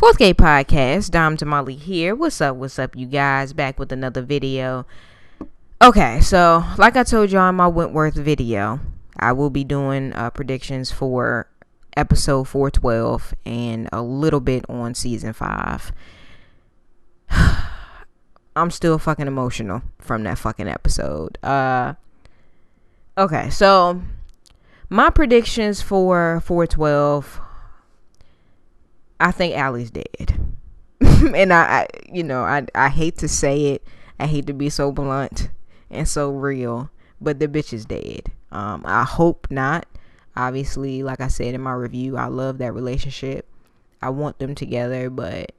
Fourth Gate Podcast, Dom Tamale here. What's up, you guys? Back with another video. Okay, so like I told y'all in my Wentworth video, I will be doing predictions for episode 412 and a little bit on season 5. I'm still fucking emotional from that fucking episode. Okay, so my predictions for 412, I think Allie's dead. And I hate to say it. I hate to be so blunt and so real, but the bitch is dead. I hope not. Obviously, like I said in my review, I love that relationship. I want them together, but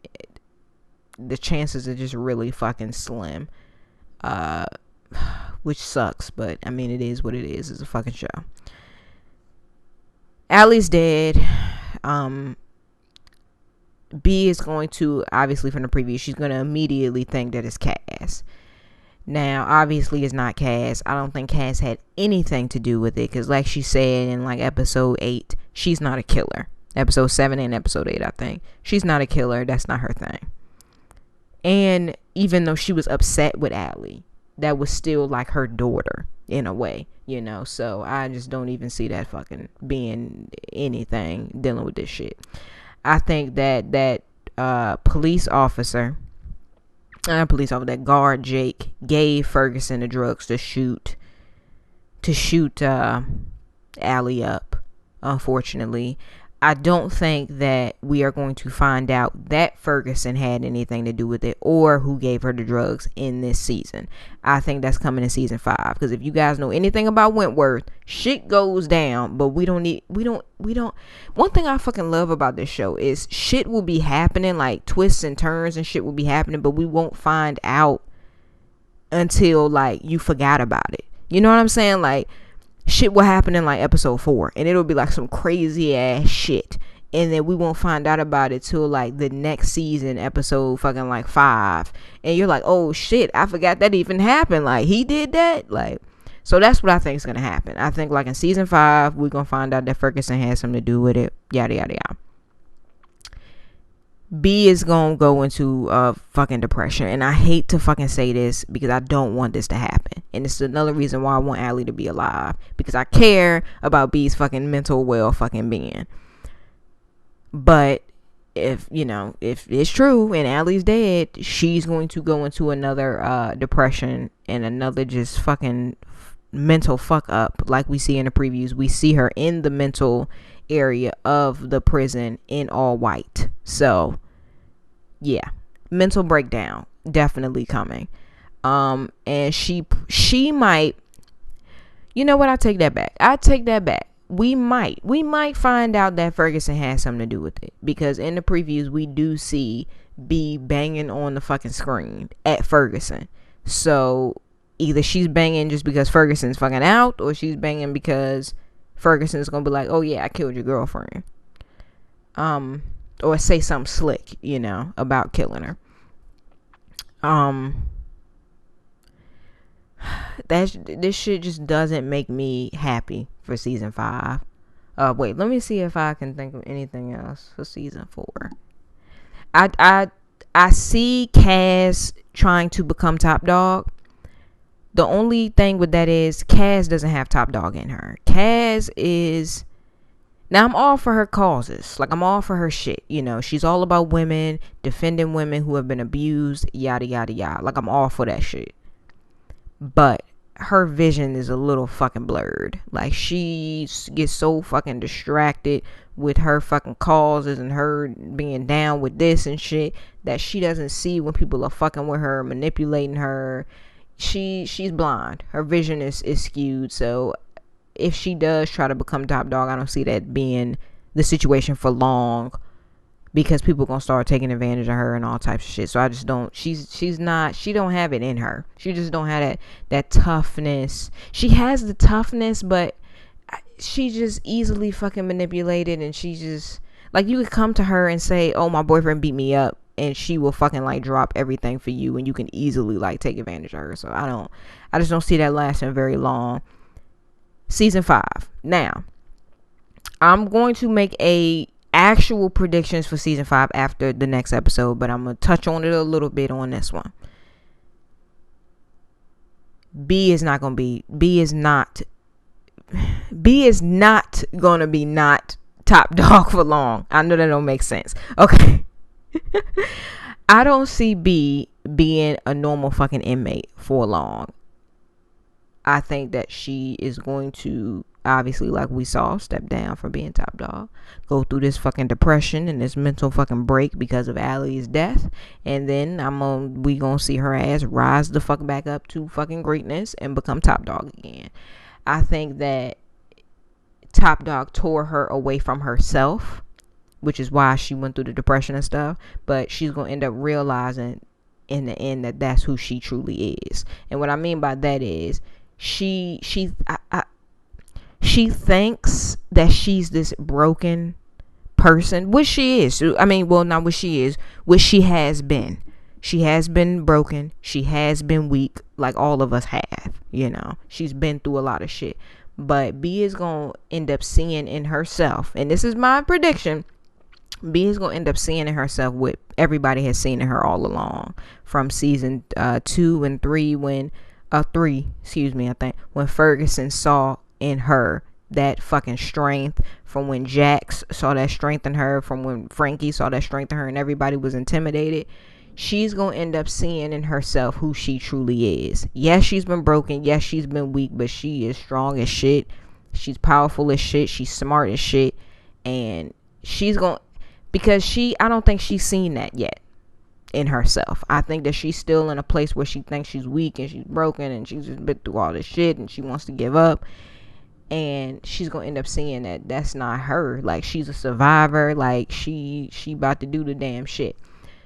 the chances are just really fucking slim. Which sucks, but I mean, it is what it is. It's a fucking show. Allie's dead. B is going to, obviously from the preview, she's going to immediately think that it's Cass. Now, obviously it's not Cass. I don't think Cass had anything to do with it, because like she said in like episode 8, she's not a killer. Episode 7 and episode 8, I think. She's not a killer. That's not her thing. And even though she was upset with Allie, that was still like her daughter in a way, so I just don't even see that fucking being anything dealing with this shit. I think that police officer, that guard Jake, gave Ferguson the drugs to shoot Allie up. Unfortunately, I don't think that we are going to find out that Ferguson had anything to do with it or who gave her the drugs in this season. I think that's coming in season 5, because if you guys know anything about Wentworth, shit goes down, but we don't. One thing I fucking love about this show is shit will be happening, like twists and turns and shit will be happening, but we won't find out until like you forgot about it. You know what I'm saying? Like, shit will happen in like episode 4 and it'll be like some crazy ass shit, and then we won't find out about it till like the next season, episode fucking like 5, and you're like, oh shit, I forgot that even happened, like he did that. Like, so that's what I think is gonna happen. I think like in season 5 we're gonna find out that Ferguson had something to do with it, yada yada yada. B is gonna go into fucking depression, and I hate to fucking say this because I don't want this to happen, and it's another reason why I want Allie to be alive, because I care about B's fucking mental well fucking being. But if it's true and Allie's dead, she's going to go into another depression and another just fucking mental fuck up, like we see in the previews. We see her in the mental area of the prison in all white. So yeah, mental breakdown definitely coming. And she might, you know what, I take that back. We might find out that Ferguson has something to do with it, because in the previews we do see B banging on the fucking screen at Ferguson. So either she's banging just because Ferguson's fucking out, or she's banging because Ferguson's gonna be like, oh yeah, I killed your girlfriend. Or say something slick, about killing her. This shit just doesn't make me happy for season 5. Wait, let me see if I can think of anything else for season 4. I see Cass trying to become top dog. The only thing with that is Cass doesn't have top dog in her. Cass is... Now, I'm all for her causes. Like, I'm all for her shit. She's all about women, defending women who have been abused, yada, yada, yada. Like, I'm all for that shit. But her vision is a little fucking blurred. Like, she gets so fucking distracted with her fucking causes and her being down with this and shit that she doesn't see when people are fucking with her, manipulating her. She's blind. Her vision is skewed. So if she does try to become top dog, I don't see that being the situation for long, because people gonna start taking advantage of her and all types of shit. So I just don't, she don't have it in her. She just don't have that toughness. She has the toughness, but she just easily fucking manipulated, and she just, like, you could come to her and say, oh, my boyfriend beat me up, and she will fucking like drop everything for you, and you can easily like take advantage of her. So I just don't see that lasting very long. Season 5. Now, I'm going to make a actual predictions for season 5 after the next episode, but I'm gonna touch on it a little bit on this one. B is not gonna be not top dog for long. I know that don't make sense. Okay. I don't see B being a normal fucking inmate for long. I think that she is going to, obviously, like we saw, step down from being top dog, go through this fucking depression and this mental fucking break because of Allie's death, and then we gonna see her ass rise the fuck back up to fucking greatness and become top dog again. I think that top dog tore her away from herself, which is why she went through the depression and stuff, but she's gonna end up realizing in the end that that's who she truly is. And what I mean by that is she thinks that she's this broken person, which she is. I mean, well, not what she is, what she has been. She has been broken. She has been weak, like all of us have. She's been through a lot of shit. But B is gonna end up seeing in herself, and this is my prediction, B is gonna end up seeing in herself what everybody has seen in her all along, from season 2 and 3 when I think, when Ferguson saw in her that fucking strength, from when Jax saw that strength in her, from when Frankie saw that strength in her and everybody was intimidated. She's gonna end up seeing in herself who she truly is. Yes, she's been broken. Yes, she's been weak, but she is strong as shit. She's powerful as shit. She's smart as shit. And she's gonna, because I don't think she's seen that yet in herself. I think that she's still in a place where she thinks she's weak and she's broken and she's just been through all this shit and she wants to give up. And she's gonna end up seeing that that's not her. Like, she's a survivor. Like, she about to do the damn shit.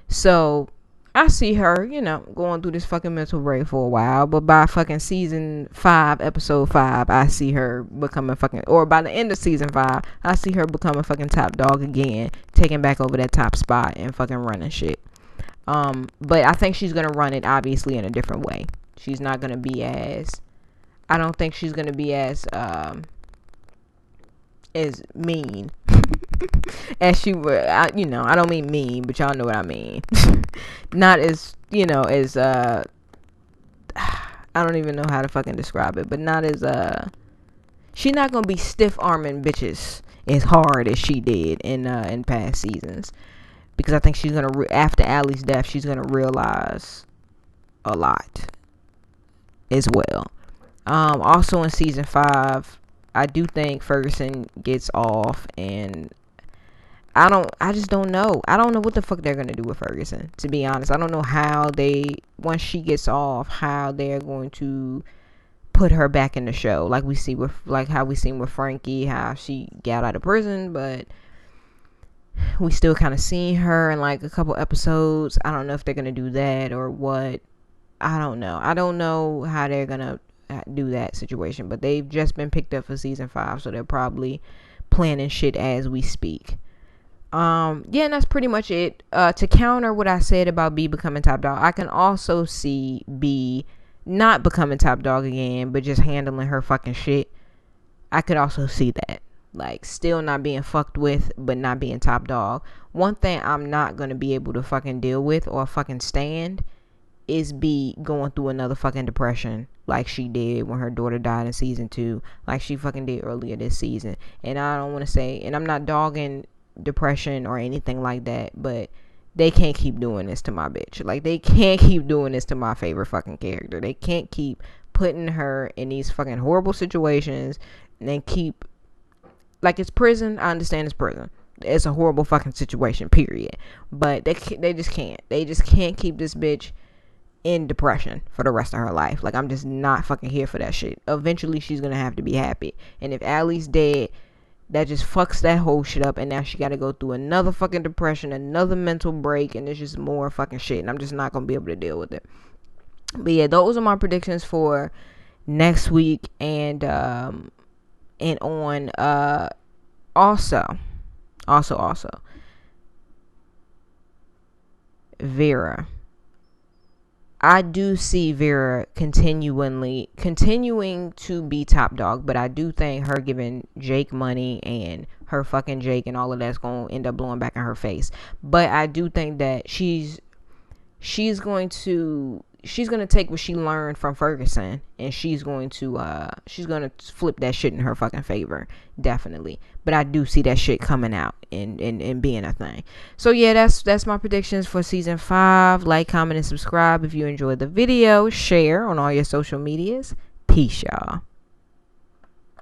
So I see her, going through this fucking mental break for a while, but by fucking season 5, episode 5, I see her becoming fucking, or by the end of season 5, I see her becoming fucking top dog again, taking back over that top spot and fucking running shit. But I think she's gonna run it obviously in a different way. She's not gonna be I don't think she's gonna be as mean as she were. I don't mean mean, but y'all know what I mean. Not as, as I don't even know how to fucking describe it, but not as she's not gonna be stiff arming bitches as hard as she did in past seasons, because I think she's gonna after Allie's death, she's gonna realize a lot as well. Also in season 5, I do think Ferguson gets off, and I just don't know. I don't know what the fuck they're gonna do with Ferguson, to be honest. I don't know how once she gets off, how they're going to put her back in the show, like how we seen with Frankie, how she got out of prison, but we still kind of seen her in like a couple episodes. I don't know if they're gonna do that or what. I don't know how they're gonna do that situation, but they've just been picked up for season 5, so they're probably planning shit as we speak. And that's pretty much it. To counter what I said about B becoming top dog, I can also see B not becoming top dog again, but just handling her fucking shit. I could also see that, like, still not being fucked with, but not being top dog. One thing I'm not gonna be able to fucking deal with or fucking stand is B going through another fucking depression like she did when her daughter died in season 2, like she fucking did earlier this season. And I don't want to say, and I'm not dogging depression or anything like that, but they can't keep doing this to my bitch. Like, they can't keep doing this to my favorite fucking character. They can't keep putting her in these fucking horrible situations and then keep, like, it's prison. I understand it's prison. It's a horrible fucking situation, period. But they just can't. They just can't keep this bitch in depression for the rest of her life. Like, I'm just not fucking here for that shit. Eventually she's gonna have to be happy, and if Allie's dead, that just fucks that whole shit up, and now she gotta go through another fucking depression, another mental break, and it's just more fucking shit, and I'm just not gonna be able to deal with it. But yeah, those are my predictions for next week and on. Also Vera. I do see Vera continuing to be top dog, but I do think her giving Jake money and her fucking Jake and all of that's gonna end up blowing back in her face. But I do think that she's going to take what she learned from Ferguson, and she's going to flip that shit in her fucking favor, definitely. But I do see that shit coming out and being a thing. So yeah, that's my predictions for season 5. Like, comment, and subscribe if you enjoyed the video. Share on all your social medias. Peace, y'all.